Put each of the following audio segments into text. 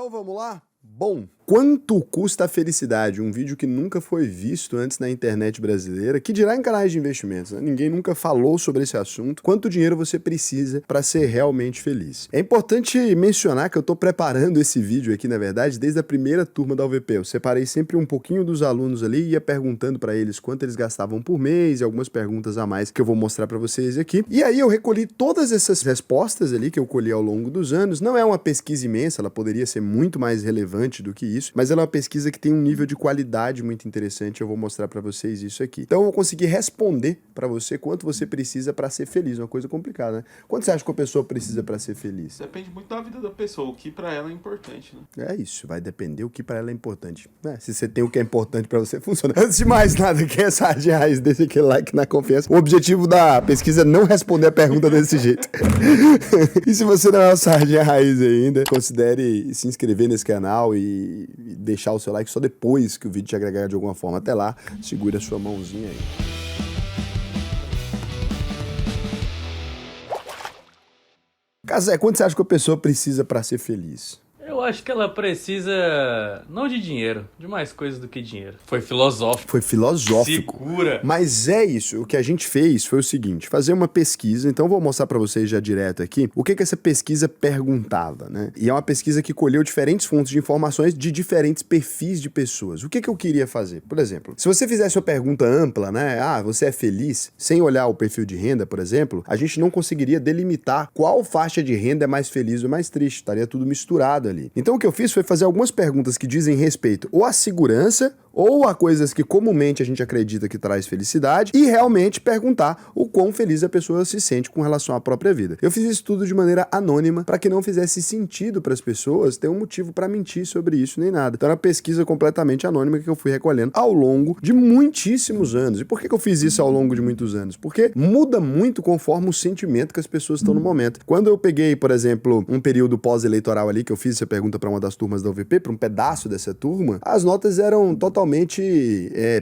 Então vamos lá? Bom, quanto custa a felicidade? Um vídeo que nunca foi visto antes na internet brasileira, que dirá em canais de investimentos, né? Ninguém nunca falou sobre esse assunto. Quanto dinheiro você precisa para ser realmente feliz? É importante mencionar que eu estou preparando esse vídeo aqui, na verdade, desde a primeira turma da UVP. Eu separei sempre um pouquinho dos alunos ali e ia perguntando para eles quanto eles gastavam por mês e algumas perguntas a mais que eu vou mostrar para vocês aqui. E aí eu recolhi todas essas respostas ali que eu colhi ao longo dos anos. Não é uma pesquisa imensa, ela poderia ser muito mais relevante do que isso, mas ela é uma pesquisa que tem um nível de qualidade muito interessante, eu vou mostrar pra vocês isso aqui. Então eu vou conseguir responder pra você quanto você precisa pra ser feliz, uma coisa complicada, né? Quanto você acha que a pessoa precisa pra ser feliz? Depende muito da vida da pessoa, o que pra ela é importante, né? É isso, vai depender o que pra ela é importante. Se você tem o que é importante pra você, funciona. Antes de mais nada, quem é Sardinha Raiz, deixa aquele like na confiança. O objetivo da pesquisa é não responder a pergunta desse jeito. E se você não é uma Sardinha Raiz ainda, considere se inscrever nesse canal e deixar o seu like só depois que o vídeo te agregar de alguma forma. Até lá, segura a sua mãozinha aí. Casé, quanto você acha que a pessoa precisa para ser feliz? Eu acho que ela precisa, não de dinheiro, de mais coisas do que dinheiro. Foi filosófico. Foi filosófico. Segura. Mas é isso, o que a gente fez foi o seguinte, fazer uma pesquisa, então vou mostrar para vocês já direto aqui, o que essa pesquisa perguntava, né? E é uma pesquisa que colheu diferentes fontes de informações de diferentes perfis de pessoas. O que eu queria fazer? Por exemplo, se você fizesse uma pergunta ampla, né? Você é feliz? Sem olhar o perfil de renda, por exemplo, a gente não conseguiria delimitar qual faixa de renda é mais feliz ou mais triste, estaria tudo misturado ali. Então o que eu fiz foi fazer algumas perguntas que dizem respeito ou à segurança ou a coisas que comumente a gente acredita que traz felicidade e realmente perguntar o quão feliz a pessoa se sente com relação à própria vida. Eu fiz isso tudo de maneira anônima para que não fizesse sentido para as pessoas ter um motivo para mentir sobre isso nem nada. Então era uma pesquisa completamente anônima que eu fui recolhendo ao longo de muitíssimos anos. E por que eu fiz isso ao longo de muitos anos? Porque muda muito conforme o sentimento que as pessoas estão no momento. Quando eu peguei, por exemplo, um período pós-eleitoral ali, que eu fiz essa pergunta para uma das turmas da UVP, para um pedaço dessa turma, as notas eram totalmente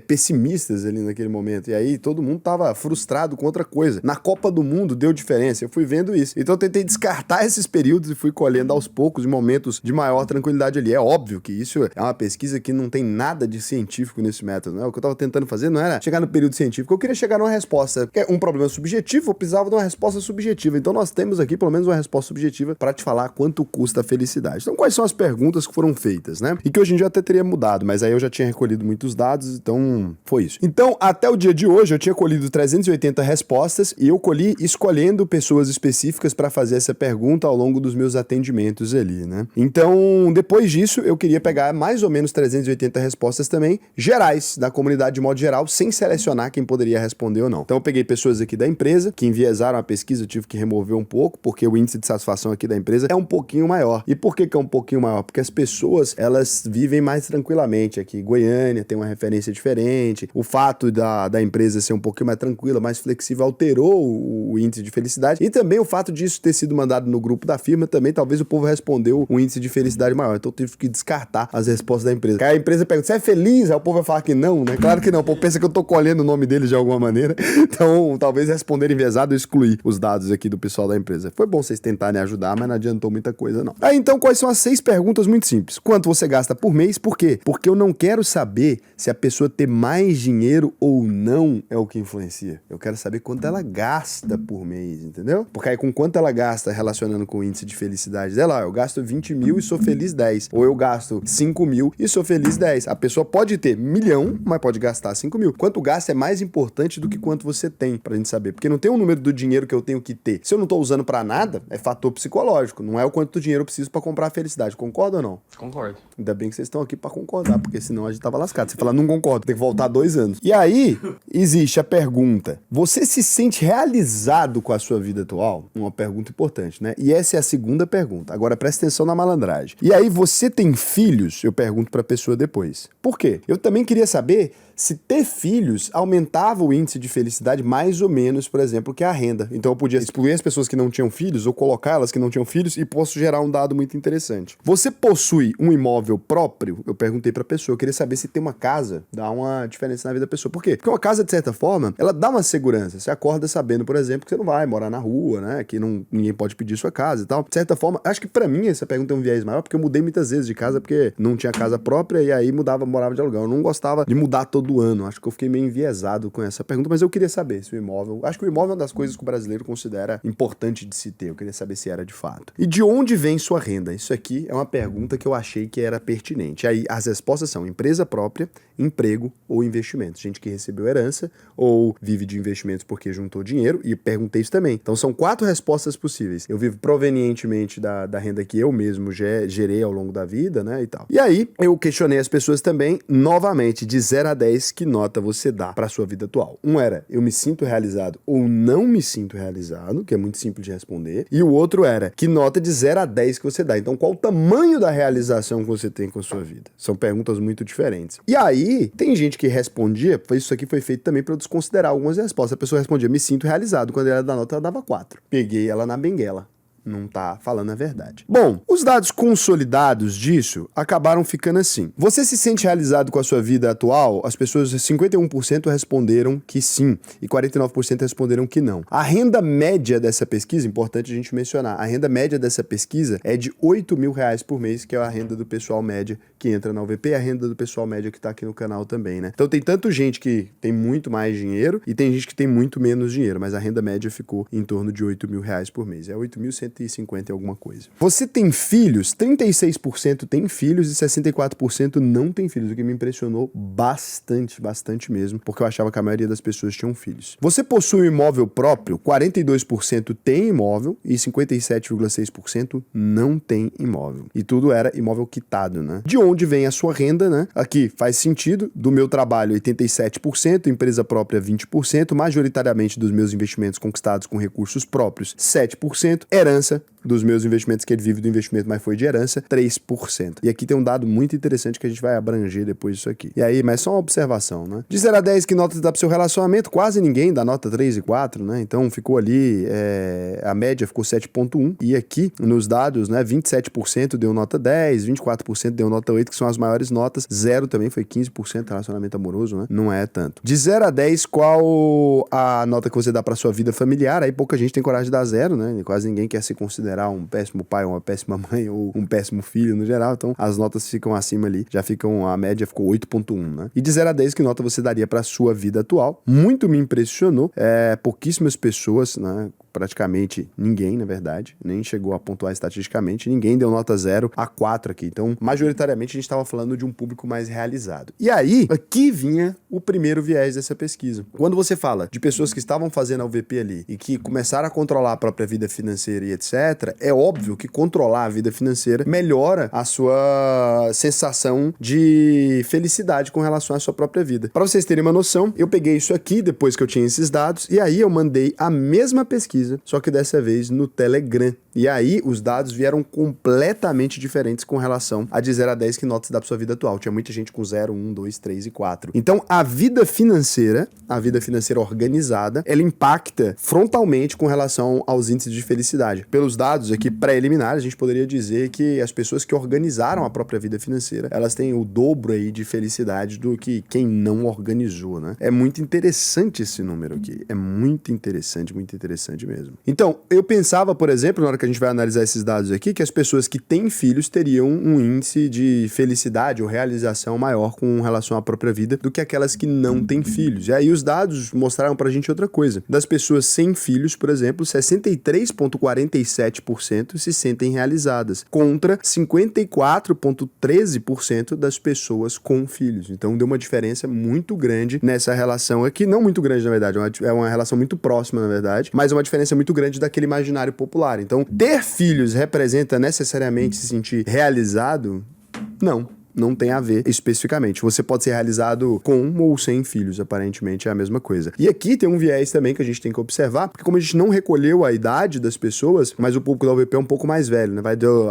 pessimistas ali naquele momento. E aí todo mundo tava frustrado com outra coisa. Na Copa do Mundo deu diferença. Eu fui vendo isso. Então eu tentei descartar esses períodos e fui colhendo aos poucos em momentos de maior tranquilidade ali. É óbvio que isso é uma pesquisa que não tem nada de científico nesse método, né? O que eu tava tentando fazer não era chegar no período científico. Eu queria chegar numa resposta. Porque um problema subjetivo, eu precisava de uma resposta subjetiva. Então nós temos aqui pelo menos uma resposta subjetiva para te falar quanto custa a felicidade. Então quais são as perguntas que foram feitas, né? E que hoje em dia até teria mudado, mas aí eu já tinha recolhido muitos dados, então foi isso. Então, até o dia de hoje, eu tinha colhido 380 respostas e eu colhi escolhendo pessoas específicas para fazer essa pergunta ao longo dos meus atendimentos ali, né? Então, depois disso, eu queria pegar mais ou menos 380 respostas também, gerais, da comunidade de modo geral, sem selecionar quem poderia responder ou não. Então, eu peguei pessoas aqui da empresa, que enviesaram a pesquisa, eu tive que remover um pouco, porque o índice de satisfação aqui da empresa é um pouquinho maior. E por que é um pouquinho maior? Porque as pessoas, elas vivem mais tranquilamente aqui. Goiânia tem uma referência diferente, o fato da empresa ser um pouquinho mais tranquila, mais flexível, alterou o índice de felicidade, e também o fato disso ter sido mandado no grupo da firma, também talvez o povo respondeu um índice de felicidade maior, então eu tive que descartar as respostas da empresa. Aí a empresa pergunta, você é feliz? Aí o povo vai falar que não, né? Claro que não, o povo pensa que eu tô colhendo o nome deles de alguma maneira, então talvez responder enviesado eu excluí os dados aqui do pessoal da empresa. Foi bom vocês tentarem ajudar, mas não adiantou muita coisa não. Aí então, quais são as 6 perguntas muito simples? Quanto você gasta por mês? Por quê? Porque eu não quero saber se a pessoa ter mais dinheiro ou não é o que influencia. Eu quero saber quanto ela gasta por mês, entendeu? Porque aí com quanto ela gasta relacionando com o índice de felicidade dela, eu gasto 20 mil e sou feliz 10. Ou eu gasto 5 mil e sou feliz 10. A pessoa pode ter 1 milhão, mas pode gastar 5 mil. Quanto gasta é mais importante do que quanto você tem, pra gente saber. Porque não tem um número do dinheiro que eu tenho que ter. Se eu não tô usando pra nada, é fator psicológico. Não é o quanto dinheiro eu preciso pra comprar a felicidade. Concorda ou não? Concordo. Ainda bem que vocês estão aqui pra concordar, porque senão a gente tava lascado. Você fala, não concordo, tem que voltar 2 anos. E aí, existe a pergunta, você se sente realizado com a sua vida atual? Uma pergunta importante, né? E essa é a segunda pergunta. Agora, presta atenção na malandragem. E aí, você tem filhos? Eu pergunto pra pessoa depois. Por quê? Eu também queria saber se ter filhos aumentava o índice de felicidade mais ou menos, por exemplo, que a renda. Então eu podia excluir as pessoas que não tinham filhos ou colocar elas que não tinham filhos e posso gerar um dado muito interessante. Você possui um imóvel próprio? Eu perguntei pra pessoa, eu queria saber se ter uma casa dá uma diferença na vida da pessoa. Por quê? Porque uma casa, de certa forma, ela dá uma segurança. Você acorda sabendo, por exemplo, que você não vai morar na rua, né? Que ninguém pode pedir sua casa e tal. De certa forma, acho que pra mim essa pergunta tem um viés maior, porque eu mudei muitas vezes de casa porque não tinha casa própria e aí morava de aluguel. Eu não gostava de mudar todo ano. Acho que eu fiquei meio enviesado com essa pergunta, mas eu queria saber se o imóvel... Acho que o imóvel é uma das coisas que o brasileiro considera importante de se ter. Eu queria saber se era de fato. E de onde vem sua renda? Isso aqui é uma pergunta que eu achei que era pertinente. Aí as respostas são empresa própria, emprego ou investimento. Gente que recebeu herança ou vive de investimentos porque juntou dinheiro, e perguntei isso também. Então são 4 respostas possíveis. Eu vivo provenientemente da renda que eu mesmo gerei ao longo da vida, né, e tal. E aí eu questionei as pessoas também, novamente, de 0 a 10, que nota você dá para sua vida atual. Um era, eu me sinto realizado ou não me sinto realizado, que é muito simples de responder. E o outro era, que nota de 0 a 10 que você dá. Então qual o tamanho da realização que você tem com a sua vida? São perguntas muito diferentes. E aí, tem gente que respondia, isso aqui foi feito também para eu desconsiderar algumas respostas. A pessoa respondia, me sinto realizado. Quando ela dá nota, ela dava 4. Peguei ela na benguela. Não tá falando a verdade. Bom, os dados consolidados disso acabaram ficando assim. Você se sente realizado com a sua vida atual? As pessoas, 51% responderam que sim e 49% responderam que não. A renda média dessa pesquisa, importante a gente mencionar, a renda média dessa pesquisa é de R$8.000 por mês, que é a renda do pessoal média que entra na UVP, a renda do pessoal média que tá aqui no canal também, né? Então tem tanto gente que tem muito mais dinheiro e tem gente que tem muito menos dinheiro, mas a renda média ficou em torno de R$8.000 por mês. É 8.150 e alguma coisa. Você tem filhos? 36% tem filhos e 64% não tem filhos, o que me impressionou bastante mesmo, porque eu achava que a maioria das pessoas tinham filhos. Você possui um imóvel próprio? 42% tem imóvel e 57,6% não tem imóvel. E tudo era imóvel quitado, né? De onde vem a sua renda, né? Aqui faz sentido. Do meu trabalho, 87%, empresa própria, 20%, majoritariamente dos meus investimentos conquistados com recursos próprios, 7%, herança, dos meus investimentos, que ele vive do investimento, mas foi de herança, 3%. E aqui tem um dado muito interessante que a gente vai abranger depois disso aqui. E aí, mas só uma observação, né? De 0 a 10, que nota você dá pro seu relacionamento? Quase ninguém dá nota 3 e 4, né? Então ficou ali, a média ficou 7,1. E aqui, nos dados, né, 27% deu nota 10, 24% deu nota 8, que são as maiores notas. 0 também foi 15% relacionamento amoroso, né? Não é tanto. De 0 a 10, qual a nota que você dá pra sua vida familiar? Aí pouca gente tem coragem de dar 0, né? Quase ninguém quer se considerar um péssimo pai, uma péssima mãe ou um péssimo filho no geral, então as notas ficam acima ali, já ficam, a média ficou 8,1, né? E de 0 a 10, que nota você daria para sua vida atual? Muito me impressionou, pouquíssimas pessoas, né? Praticamente ninguém, na verdade, nem chegou a pontuar estatisticamente, ninguém deu nota 0 a 4 aqui, então majoritariamente a gente estava falando de um público mais realizado. E aí, aqui vinha o primeiro viés dessa pesquisa. Quando você fala de pessoas que estavam fazendo a UVP ali e que começaram a controlar a própria vida financeira e etc., é óbvio que controlar a vida financeira melhora a sua sensação de felicidade com relação à sua própria vida. Para vocês terem uma noção, eu peguei isso aqui depois que eu tinha esses dados e aí eu mandei a mesma pesquisa, só que dessa vez no Telegram. E aí os dados vieram completamente diferentes com relação a de 0 a 10 que nota se dá para sua vida atual. Tinha muita gente com 0, 1, 2, 3 e 4. Então a vida financeira organizada, ela impacta frontalmente com relação aos índices de felicidade. Pelos dados aqui preliminares, a gente poderia dizer que as pessoas que organizaram a própria vida financeira, elas têm o dobro aí de felicidade do que quem não organizou, né? É muito interessante esse número aqui. É muito interessante mesmo. Então, eu pensava, por exemplo, na hora que a gente vai analisar esses dados aqui, que as pessoas que têm filhos teriam um índice de felicidade ou realização maior com relação à própria vida do que aquelas que não têm filhos. E aí os dados mostraram pra gente outra coisa. Das pessoas sem filhos, por exemplo, 63,47% se sentem realizadas, contra 54,13% das pessoas com filhos. Então deu uma diferença muito grande nessa relação aqui, não muito grande na verdade, é uma relação muito próxima na verdade, mas é uma diferença muito grande daquele imaginário popular. Então, ter filhos representa necessariamente se sentir realizado? Não. não tem a ver especificamente. Você pode ser realizado com ou sem filhos, aparentemente é a mesma coisa. E aqui tem um viés também que a gente tem que observar, porque como a gente não recolheu a idade das pessoas, mas o público da UVP é um pouco mais velho, né?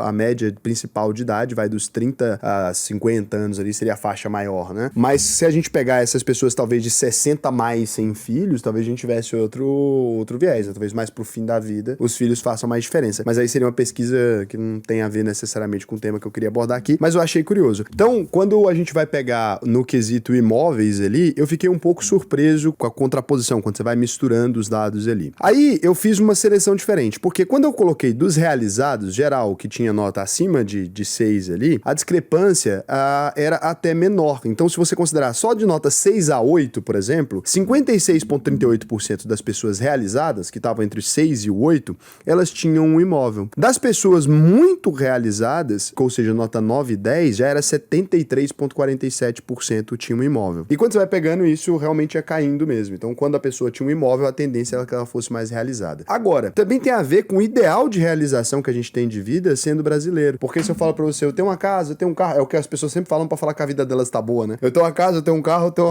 A média principal de idade vai dos 30 a 50 anos ali, seria a faixa maior, né? Mas se a gente pegar essas pessoas talvez de 60 mais sem filhos, talvez a gente tivesse outro viés, né? Talvez mais pro fim da vida os filhos façam mais diferença. Mas aí seria uma pesquisa que não tem a ver necessariamente com o tema que eu queria abordar aqui, mas eu achei curioso. Então, quando a gente vai pegar no quesito imóveis ali, eu fiquei um pouco surpreso com a contraposição, quando você vai misturando os dados ali. Aí eu fiz uma seleção diferente, porque quando eu coloquei dos realizados, geral, que tinha nota acima de 6 ali, a discrepância era até menor. Então, se você considerar só de nota 6 a 8, por exemplo, 56,38% das pessoas realizadas, que estavam entre o 6 e o 8, elas tinham um imóvel. Das pessoas muito realizadas, ou seja, nota 9 e 10, já era 73,47% tinha um imóvel. E quando você vai pegando isso, realmente ia caindo mesmo. Então, quando a pessoa tinha um imóvel, a tendência era que ela fosse mais realizada. Agora, também tem a ver com o ideal de realização que a gente tem de vida sendo brasileiro. Porque se eu falo pra você, eu tenho uma casa, eu tenho um carro, é o que as pessoas sempre falam pra falar que a vida delas tá boa, né? Eu tenho uma casa, eu tenho um carro, eu tenho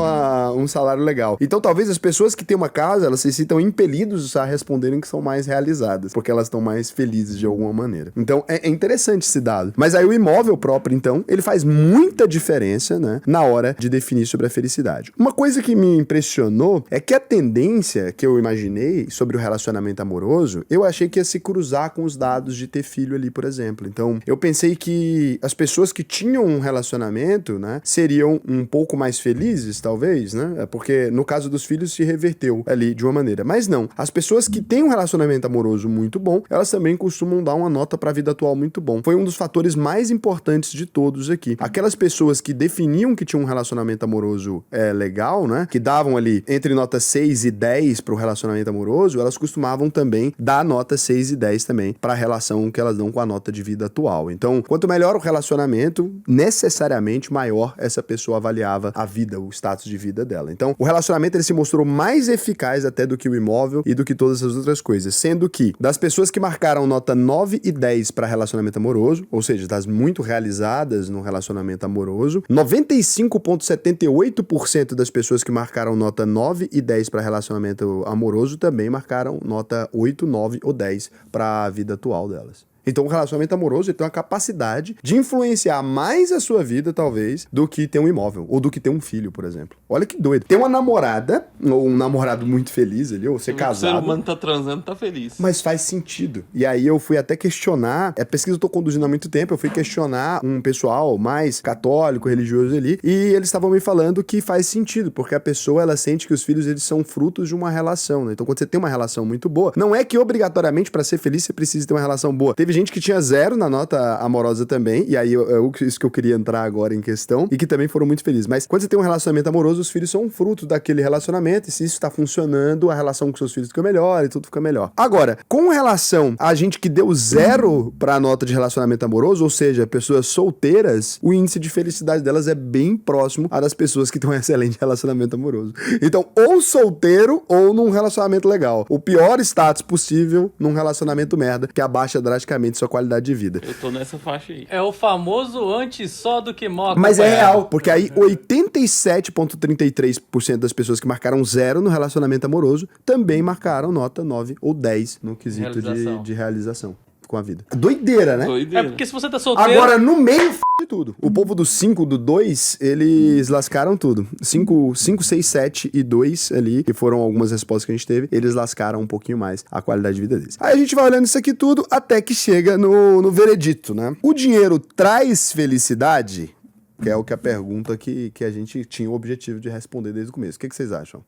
um salário legal. Então, talvez as pessoas que têm uma casa, elas se sintam impelidas a responderem que são mais realizadas, porque elas estão mais felizes de alguma maneira. Então, é interessante esse dado. Mas aí o imóvel próprio, então, ele faz muita diferença, né, na hora de definir sobre a felicidade. Uma coisa que me impressionou é que a tendência que eu imaginei sobre o relacionamento amoroso, eu achei que ia se cruzar com os dados de ter filho ali, por exemplo. Então, eu pensei que as pessoas que tinham um relacionamento, né, seriam um pouco mais felizes, talvez, né, porque no caso dos filhos se reverteu ali de uma maneira. Mas não, as pessoas que têm um relacionamento amoroso muito bom, elas também costumam dar uma nota para a vida atual muito bom. Foi um dos fatores mais importantes de todos aqui. Aquelas pessoas que definiam que tinham um relacionamento amoroso legal, né, que davam ali entre nota 6 e 10 para o relacionamento amoroso, elas costumavam também dar nota 6 e 10 também para a relação que elas dão com a nota de vida atual. Então, quanto melhor o relacionamento, necessariamente maior essa pessoa avaliava a vida, o status de vida dela. Então, o relacionamento ele se mostrou mais eficaz até do que o imóvel e do que todas as outras coisas, sendo que das pessoas que marcaram nota 9 e 10 para relacionamento amoroso, ou seja, das muito realizadas no relacionamento amoroso, 95,78% das pessoas que marcaram nota 9 e 10 para relacionamento amoroso também marcaram nota 8, 9 ou 10 para a vida atual delas. Então, o relacionamento amoroso ele tem uma capacidade de influenciar mais a sua vida, talvez, do que ter um imóvel, ou do que ter um filho, por exemplo. Olha que doido. Ter uma namorada, ou um namorado muito feliz ali, ou ser casado... O ser humano tá transando, tá feliz. Mas faz sentido. E aí eu fui até questionar, a pesquisa eu tô conduzindo há muito tempo, eu fui questionar um pessoal mais católico, religioso ali, e eles estavam me falando que faz sentido, porque a pessoa, ela sente que os filhos, eles são frutos de uma relação, né? Então, quando você tem uma relação muito boa, não é que obrigatoriamente, para ser feliz, você precisa ter uma relação boa. Teve gente que tinha 0 na nota amorosa também, e aí é isso que eu queria entrar agora em questão, e que também foram muito felizes. Mas quando você tem um relacionamento amoroso, os filhos são um fruto daquele relacionamento, e se isso tá funcionando, a relação com seus filhos fica melhor e tudo fica melhor. Agora, com relação a gente que deu 0 pra nota de relacionamento amoroso, ou seja, pessoas solteiras, o índice de felicidade delas é bem próximo a das pessoas que têm um excelente relacionamento amoroso. Então, ou solteiro, ou num relacionamento legal. O pior status possível num relacionamento merda, que abaixa drasticamente sua qualidade de vida. Eu tô nessa faixa aí. É o famoso antes só do que mal Mas acompanhado. é real, porque aí 87,33% das pessoas que marcaram 0 no relacionamento amoroso também marcaram nota 9 ou 10 no quesito de realização com a vida. Doideira, né? É porque se você tá solteiro... Agora, no meio, de tudo. O povo do 5, do 2, eles lascaram tudo. 5, 6, 7 e 2 ali, que foram algumas respostas que a gente teve, eles lascaram um pouquinho mais a qualidade de vida deles. Aí a gente vai olhando isso aqui tudo até que chega no veredito, né? O dinheiro traz felicidade? Que é o que a pergunta que a gente tinha o objetivo de responder desde o começo. O que vocês acham?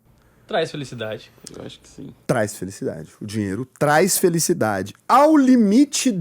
Traz felicidade. Eu acho que sim. Traz felicidade. O dinheiro traz felicidade. Ao limite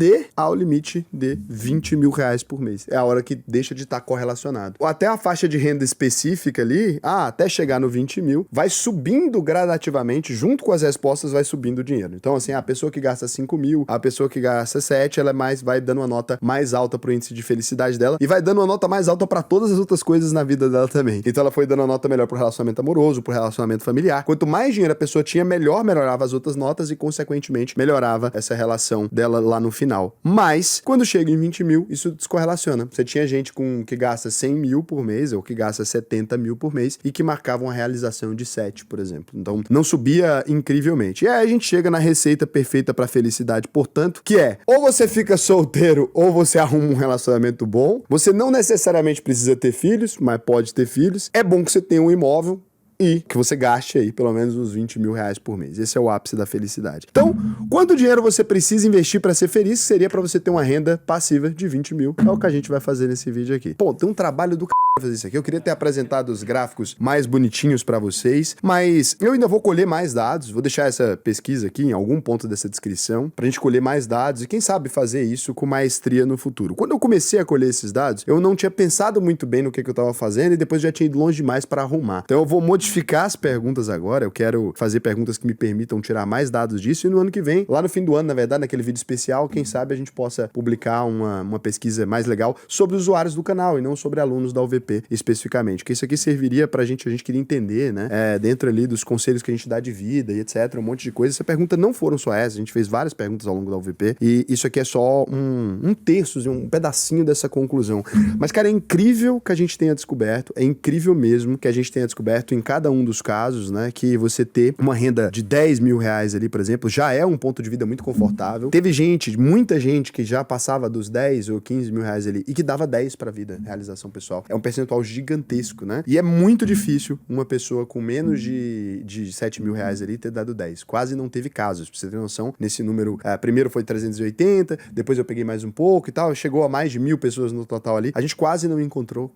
de 20 mil reais por mês. É a hora que deixa de estar correlacionado. Até a faixa de renda específica ali, até chegar no 20 mil, vai subindo gradativamente, junto com as respostas, vai subindo o dinheiro. Então, assim, a pessoa que gasta 5 mil, a pessoa que gasta 7, ela vai dando uma nota mais alta pro índice de felicidade dela e vai dando uma nota mais alta pra todas as outras coisas na vida dela também. Então, ela foi dando uma nota melhor pro relacionamento amoroso, pro relacionamento familiar, avaliar. Quanto mais dinheiro a pessoa tinha, melhorava as outras notas e, consequentemente, melhorava essa relação dela lá no final. Mas, quando chega em 20 mil, isso descorrelaciona. Você tinha gente que gasta 100 mil por mês, ou que gasta 70 mil por mês, e que marcava uma realização de 7, por exemplo. Então, não subia incrivelmente. E aí a gente chega na receita perfeita pra felicidade, portanto, que é, ou você fica solteiro, ou você arruma um relacionamento bom. Você não necessariamente precisa ter filhos, mas pode ter filhos. É bom que você tenha um imóvel e que você gaste aí pelo menos uns 20 mil reais por mês. Esse é o ápice da felicidade. Então, quanto dinheiro você precisa investir para ser feliz? Seria para você ter uma renda passiva de 20 mil. É o que a gente vai fazer nesse vídeo aqui. Pô, tem um trabalho do fazer isso aqui. Eu queria ter apresentado os gráficos mais bonitinhos para vocês, mas eu ainda vou colher mais dados. Vou deixar essa pesquisa aqui em algum ponto dessa descrição pra gente colher mais dados e quem sabe fazer isso com maestria no futuro. Quando eu comecei a colher esses dados, eu não tinha pensado muito bem no que eu tava fazendo e depois já tinha ido longe demais para arrumar. Então eu vou modificar as perguntas agora. Eu quero fazer perguntas que me permitam tirar mais dados disso e no ano que vem, lá no fim do ano, na verdade, naquele vídeo especial, quem sabe a gente possa publicar uma pesquisa mais legal sobre usuários do canal e não sobre alunos da UVP especificamente, que isso aqui serviria pra gente, a gente queria entender, né, dentro ali dos conselhos que a gente dá de vida e etc, um monte de coisa. Essa pergunta não foram só essas, a gente fez várias perguntas ao longo da UVP e isso aqui é só um terço, um pedacinho dessa conclusão. Mas, cara, é incrível que a gente tenha descoberto, é incrível mesmo que a gente tenha descoberto em cada um dos casos, né, que você ter uma renda de 10 mil reais ali, por exemplo, já é um ponto de vida muito confortável. Teve gente, muita gente que já passava dos 10 ou 15 mil reais ali e que dava 10 pra vida, realização pessoal. É um percentual gigantesco, né? E é muito difícil uma pessoa com menos de 7 mil reais ali ter dado 10. Quase não teve casos, pra você ter noção. Nesse número, primeiro foi 380, depois eu peguei mais um pouco e tal, chegou a mais de 1.000 pessoas no total ali. A gente quase não encontrou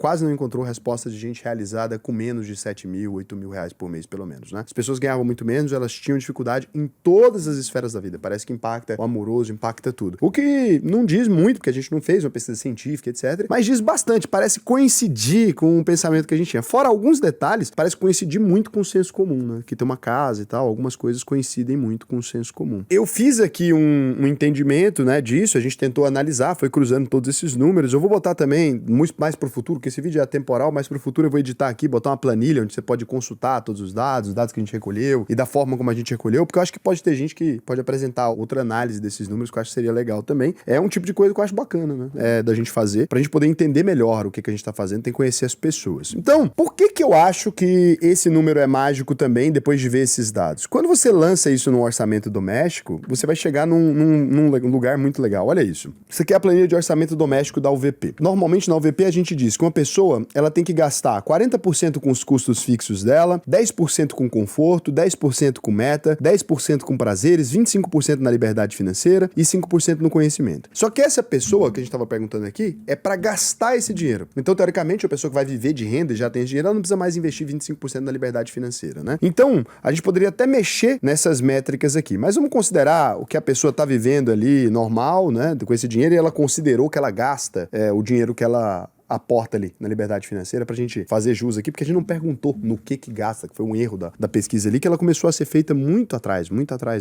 resposta de gente realizada com menos de 7 mil, 8 mil reais por mês, pelo menos, né? As pessoas ganhavam muito menos, elas tinham dificuldade em todas as esferas da vida. Parece que impacta o amoroso, impacta tudo. O que não diz muito, porque a gente não fez uma pesquisa científica, etc. Mas diz bastante, parece coincidir com o pensamento que a gente tinha. Fora alguns detalhes, parece coincidir muito com o senso comum, né? Que tem uma casa e tal, algumas coisas coincidem muito com o senso comum. Eu fiz aqui um entendimento, né, disso, a gente tentou analisar, foi cruzando todos esses números. Eu vou botar também muito mais pro futuro, porque esse vídeo é atemporal, mas pro futuro eu vou editar aqui, botar uma planilha onde você pode consultar todos os dados que a gente recolheu e da forma como a gente recolheu, porque eu acho que pode ter gente que pode apresentar outra análise desses números que eu acho que seria legal também. É um tipo de coisa que eu acho bacana, né? Da gente fazer, pra gente poder entender melhor o que a gente tá fazendo, tem que conhecer as pessoas. Então, por que eu acho que esse número é mágico também depois de ver esses dados? Quando você lança isso no orçamento doméstico, você vai chegar num lugar muito legal. Olha isso. Isso aqui é a planilha de orçamento doméstico da UVP. Normalmente na UVP a gente diz que uma pessoa ela tem que gastar 40% com os custos fixos dela, 10% com conforto, 10% com meta, 10% com prazeres, 25% na liberdade financeira e 5% no conhecimento. Só que essa pessoa que a gente estava perguntando aqui é para gastar esse dinheiro. Então, teoricamente, a pessoa que vai viver de renda e já tem esse dinheiro, ela não precisa mais investir 25% na liberdade financeira, né? Então, a gente poderia até mexer nessas métricas aqui, mas vamos considerar o que a pessoa está vivendo ali normal, né, com esse dinheiro, e ela considerou que ela gasta o dinheiro que ela aporta ali na liberdade financeira pra gente fazer jus aqui, porque a gente não perguntou no que gasta, que foi um erro da pesquisa ali, que ela começou a ser feita muito atrás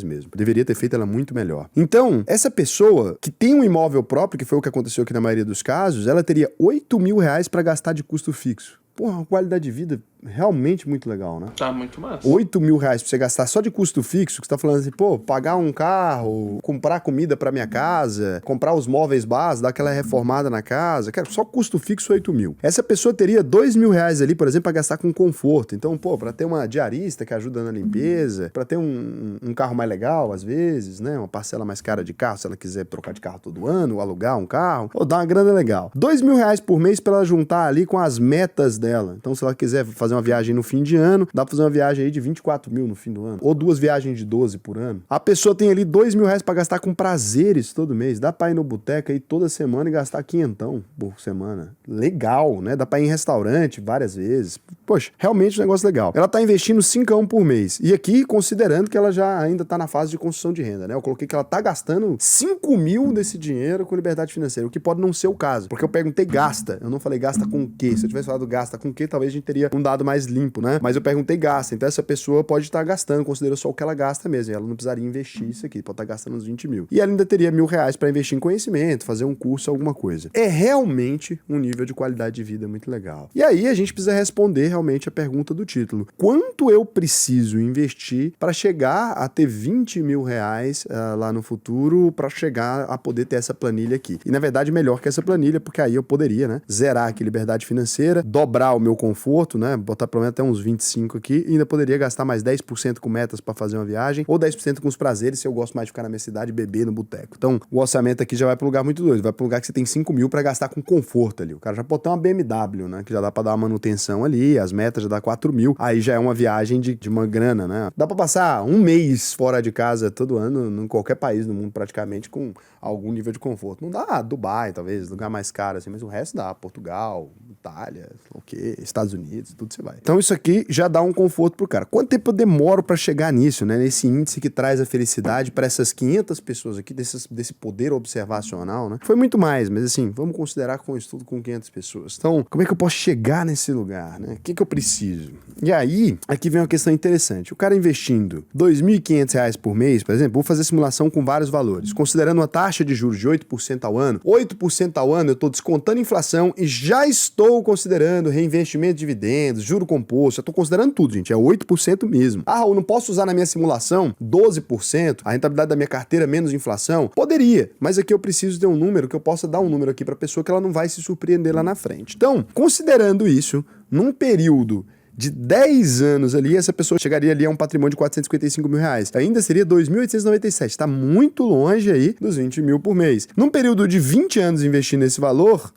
mesmo. Deveria ter feito ela muito melhor. Então, essa pessoa que tem um imóvel próprio, que foi o que aconteceu aqui na maioria dos casos, ela teria 8 mil reais pra gastar de custo fixo. Porra, uma qualidade de vida realmente muito legal, né? Tá muito massa. 8 mil reais pra você gastar só de custo fixo, que você tá falando assim, pô, pagar um carro, comprar comida pra minha casa, comprar os móveis básicos, dar aquela reformada na casa, cara, só custo fixo 8 mil. Essa pessoa teria 2 mil reais ali, por exemplo, pra gastar com conforto. Então, pô, pra ter uma diarista que ajuda na limpeza, pra ter um carro mais legal, às vezes, né? Uma parcela mais cara de carro, se ela quiser trocar de carro todo ano, ou alugar um carro, ou dar uma grana legal. 2 mil reais por mês pra ela juntar ali com as metas dela. Então, se ela quiser fazer uma viagem no fim de ano, dá pra fazer uma viagem aí de 24 mil no fim do ano. Ou 2 viagens de 12 por ano. A pessoa tem ali 2 mil reais pra gastar com prazeres todo mês. Dá pra ir no boteco aí toda semana e gastar 500 por semana. Legal, né? Dá pra ir em restaurante várias vezes. Poxa, realmente um negócio legal. Ela tá investindo 5 por mês. E aqui, considerando que ela já ainda tá na fase de construção de renda, né? Eu coloquei que ela tá gastando 5 mil desse dinheiro com liberdade financeira, o que pode não ser o caso. Porque eu perguntei gasta. Eu não falei gasta com o quê? Se eu tivesse falado gasta com o quê, talvez a gente teria um dado mais limpo, né? Mas eu perguntei gasta. Então essa pessoa pode estar gastando, considera só o que ela gasta mesmo. E ela não precisaria investir isso aqui. Pode estar gastando uns 20 mil. E ela ainda teria 1.000 reais pra investir em conhecimento, fazer um curso, alguma coisa. É realmente um nível de qualidade de vida muito legal. E aí a gente precisa responder realmente a pergunta do título. Quanto eu preciso investir para chegar a ter 20 mil reais lá no futuro, para chegar a poder ter essa planilha aqui? E na verdade melhor que essa planilha, porque aí eu poderia, né, zerar aqui liberdade financeira, dobrar o meu conforto, né, botar pelo menos até uns 25 aqui, e ainda poderia gastar mais 10% com metas para fazer uma viagem, ou 10% com os prazeres, se eu gosto mais de ficar na minha cidade e beber no boteco. Então, o orçamento aqui já vai para um lugar muito doido, vai para um lugar que você tem 5 mil para gastar com conforto ali. O cara já pode ter uma BMW, né, que já dá para dar uma manutenção ali, as metas já dá 4 mil, aí já é uma viagem de uma grana, né. Dá para passar um mês fora de casa todo ano, em qualquer país do mundo praticamente, com algum nível de conforto. Não dá Dubai, talvez, lugar mais caro assim, mas o resto dá. Portugal, Itália, o quê? Estados Unidos, tudo você vai. Então isso aqui já dá um conforto pro cara. Quanto tempo eu demoro para chegar nisso, né? Nesse índice que traz a felicidade para essas 500 pessoas aqui, desse poder observacional, né? Foi muito mais, mas assim, vamos considerar com um estudo com 500 pessoas. Então, como é que eu posso chegar nesse lugar, né? O que eu preciso? E aí, aqui vem uma questão interessante. O cara investindo R$ 2.500 por mês, por exemplo, vou fazer simulação com vários valores, considerando uma taxa de juros de 8% ao ano. 8% ao ano eu estou descontando inflação e já estou considerando reinvestimento de dividendos, juro composto, eu estou considerando tudo, gente, é 8% mesmo. Ah, Raul, não posso usar na minha simulação 12%, a rentabilidade da minha carteira menos inflação? Poderia, mas aqui eu preciso de um número que eu possa dar um número aqui para a pessoa que ela não vai se surpreender lá na frente. Então, considerando isso, num período de 10 anos ali, essa pessoa chegaria ali a um patrimônio de 455 mil reais. Ainda seria 2.897. Está muito longe aí dos 20 mil por mês. Num período de 20 anos investindo nesse valor,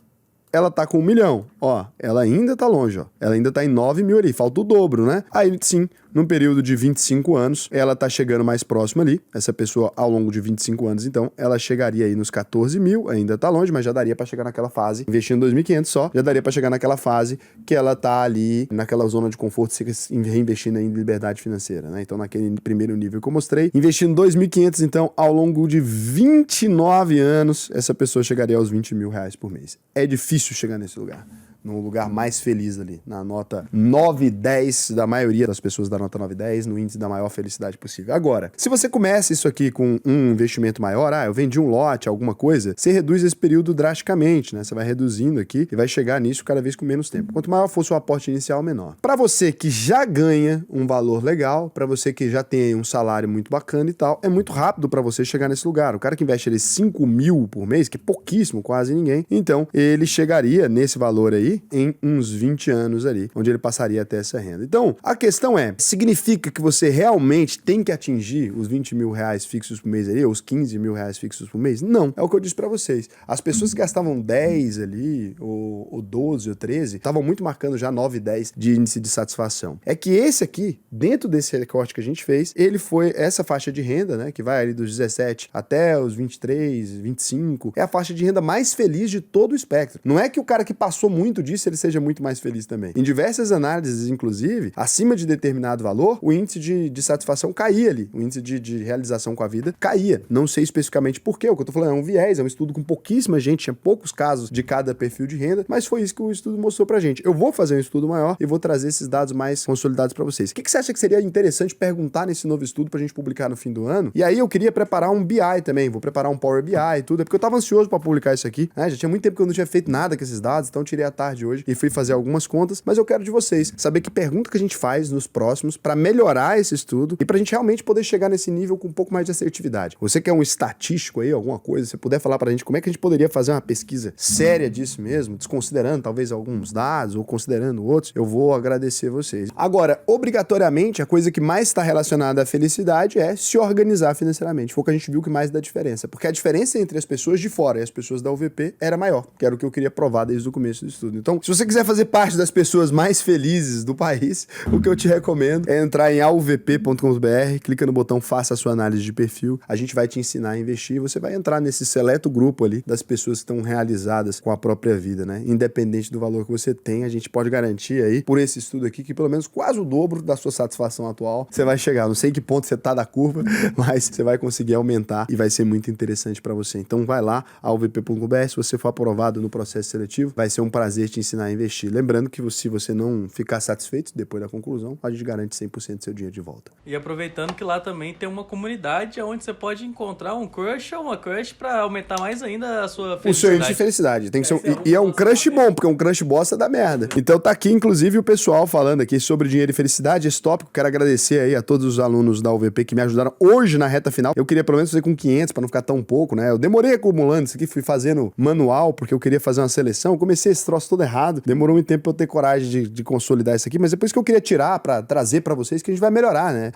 ela tá com 1 milhão. Ó, ela ainda tá longe, ó. Ela ainda tá em 9 mil ali. Falta o dobro, né? Aí, sim, num período de 25 anos, ela tá chegando mais próximo ali. Essa pessoa, ao longo de 25 anos, então, ela chegaria aí nos 14 mil. Ainda tá longe, mas já daria pra chegar naquela fase. Investindo 2.500 só, já daria pra chegar naquela fase que ela tá ali, naquela zona de conforto, reinvestindo em liberdade financeira, né? Então, naquele primeiro nível que eu mostrei, investindo 2.500, então, ao longo de 29 anos, essa pessoa chegaria aos 20 mil reais por mês. É difícil chegar nesse lugar. No lugar mais feliz ali, na nota 9 e 10 da maioria das pessoas da nota 9 e 10, no índice da maior felicidade possível. Agora, se você começa isso aqui com um investimento maior, eu vendi um lote, alguma coisa, você reduz esse período drasticamente, né? Você vai reduzindo aqui e vai chegar nisso cada vez com menos tempo. Quanto maior for o seu aporte inicial, menor. Para você que já ganha um valor legal, para você que já tem um salário muito bacana e tal, é muito rápido para você chegar nesse lugar. O cara que investe ali 5 mil por mês, que é pouquíssimo, quase ninguém, então ele chegaria nesse valor aí em uns 20 anos ali, onde ele passaria até essa renda. Então, a questão é, significa que você realmente tem que atingir os 20 mil reais fixos por mês ali, ou os 15 mil reais fixos por mês? Não, é o que eu disse pra vocês. As pessoas que gastavam 10 ali, ou 12, ou 13, estavam muito marcando já 9 e 10 de índice de satisfação. É que esse aqui, dentro desse recorte que a gente fez, ele foi essa faixa de renda, né, que vai ali dos 17 até os 23, 25, é a faixa de renda mais feliz de todo o espectro. Não é que o cara que passou muito disso, ele seja muito mais feliz também. Em diversas análises, inclusive, acima de determinado valor, o índice de satisfação caía ali. O índice de realização com a vida caía. Não sei especificamente por quê. O que eu tô falando é um viés, é um estudo com pouquíssima gente, tinha poucos casos de cada perfil de renda, mas foi isso que o estudo mostrou pra gente. Eu vou fazer um estudo maior e vou trazer esses dados mais consolidados pra vocês. O que você acha que seria interessante perguntar nesse novo estudo pra gente publicar no fim do ano? E aí eu queria preparar um BI também, vou preparar um Power BI e tudo, é porque eu tava ansioso pra publicar isso aqui, né? Já tinha muito tempo que eu não tinha feito nada com esses dados, então tirei a tarde hoje e fui fazer algumas contas, mas eu quero de vocês saber que pergunta que a gente faz nos próximos para melhorar esse estudo e pra gente realmente poder chegar nesse nível com um pouco mais de assertividade. Você que é um estatístico aí, alguma coisa, se puder falar pra gente como é que a gente poderia fazer uma pesquisa séria disso mesmo, desconsiderando talvez alguns dados ou considerando outros, eu vou agradecer vocês. Agora, obrigatoriamente, a coisa que mais está relacionada à felicidade é se organizar financeiramente. Foi o que a gente viu que mais dá diferença, porque a diferença entre as pessoas de fora e as pessoas da UVP era maior, que era o que eu queria provar desde o começo do estudo. Então, se você quiser fazer parte das pessoas mais felizes do país, o que eu te recomendo é entrar em auvp.com.br, clica no botão faça a sua análise de perfil, a gente vai te ensinar a investir, você vai entrar nesse seleto grupo ali das pessoas que estão realizadas com a própria vida, né? Independente do valor que você tem, a gente pode garantir aí, por esse estudo aqui, que pelo menos quase o dobro da sua satisfação atual você vai chegar. Não sei em que ponto você tá da curva, mas você vai conseguir aumentar e vai ser muito interessante para você. Então vai lá, auvp.com.br, se você for aprovado no processo seletivo, vai ser um prazer prazer te ensinar a investir. Lembrando que se você não ficar satisfeito depois da conclusão, a gente garante 100% do seu dinheiro de volta. E aproveitando que lá também tem uma comunidade onde você pode encontrar um crush ou uma crush pra aumentar mais ainda a sua felicidade. O seu índice de felicidade. Tem que ser e é um crush bom, porque um crush bosta dá merda. Então tá aqui, inclusive, o pessoal falando aqui sobre dinheiro e felicidade, esse tópico. Quero agradecer aí a todos os alunos da UVP que me ajudaram hoje na reta final. Eu queria pelo menos fazer com 500 pra não ficar tão pouco, né? Eu demorei acumulando isso aqui, fui fazendo manual, porque eu queria fazer uma seleção. Eu comecei esse troço todo errado. Demorou muito tempo pra eu ter coragem de consolidar isso aqui, mas é por isso que eu queria tirar pra trazer pra vocês que a gente vai melhorar, né?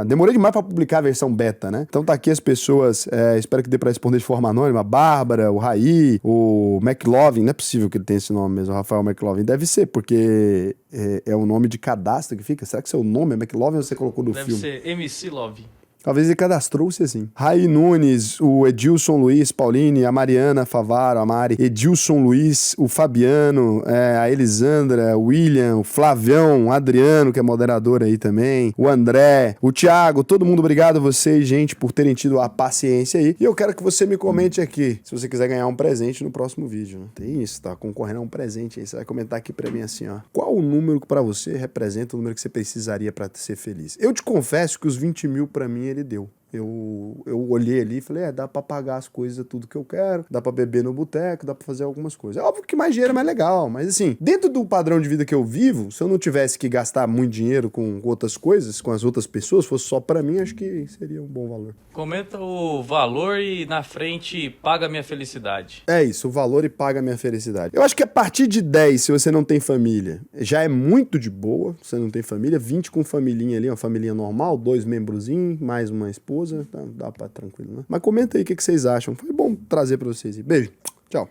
Demorei demais pra publicar a versão beta, né? Então tá aqui as pessoas, espero que dê pra responder de forma anônima, a Bárbara, o Raí, o McLovin, não é possível que ele tenha esse nome mesmo, o Rafael McLovin, deve ser, porque é o nome de cadastro que fica, será que seu nome é McLovin ou você colocou no filme? Deve ser MC Love. Talvez ele cadastrou-se assim. Raí Nunes, o Edilson Luiz, Pauline, a Mariana Favaro, a Mari, Edilson Luiz, o Fabiano, a Elisandra, o William, o Flavião, o Adriano, que é moderador aí também, o André, o Thiago, todo mundo, obrigado a vocês, gente, por terem tido a paciência aí. E eu quero que você me comente aqui, se você quiser ganhar um presente no próximo vídeo, né? Tem isso, tá concorrendo a um presente aí, você vai comentar aqui pra mim assim, ó. Qual o número que pra você representa o número que você precisaria pra ser feliz? Eu te confesso que os 20 mil pra mim ele deu. Eu olhei ali e falei, dá pra pagar as coisas, tudo que eu quero, dá pra beber no boteco, dá pra fazer algumas coisas. É óbvio que mais dinheiro é mais legal, mas assim, dentro do padrão de vida que eu vivo, se eu não tivesse que gastar muito dinheiro com outras coisas, com as outras pessoas, fosse só pra mim, acho que seria um bom valor. Comenta o valor e na frente paga minha felicidade. É isso, o valor e paga a minha felicidade. Eu acho que a partir de 10, se você não tem família, já é muito de boa, se você não tem família, 20 com familhinha ali, uma família normal, 2 membrozinhos, mais uma esposa, tá, dá pra tranquilo, né? Mas comenta aí o que vocês acham. Foi bom trazer pra vocês. Beijo, tchau.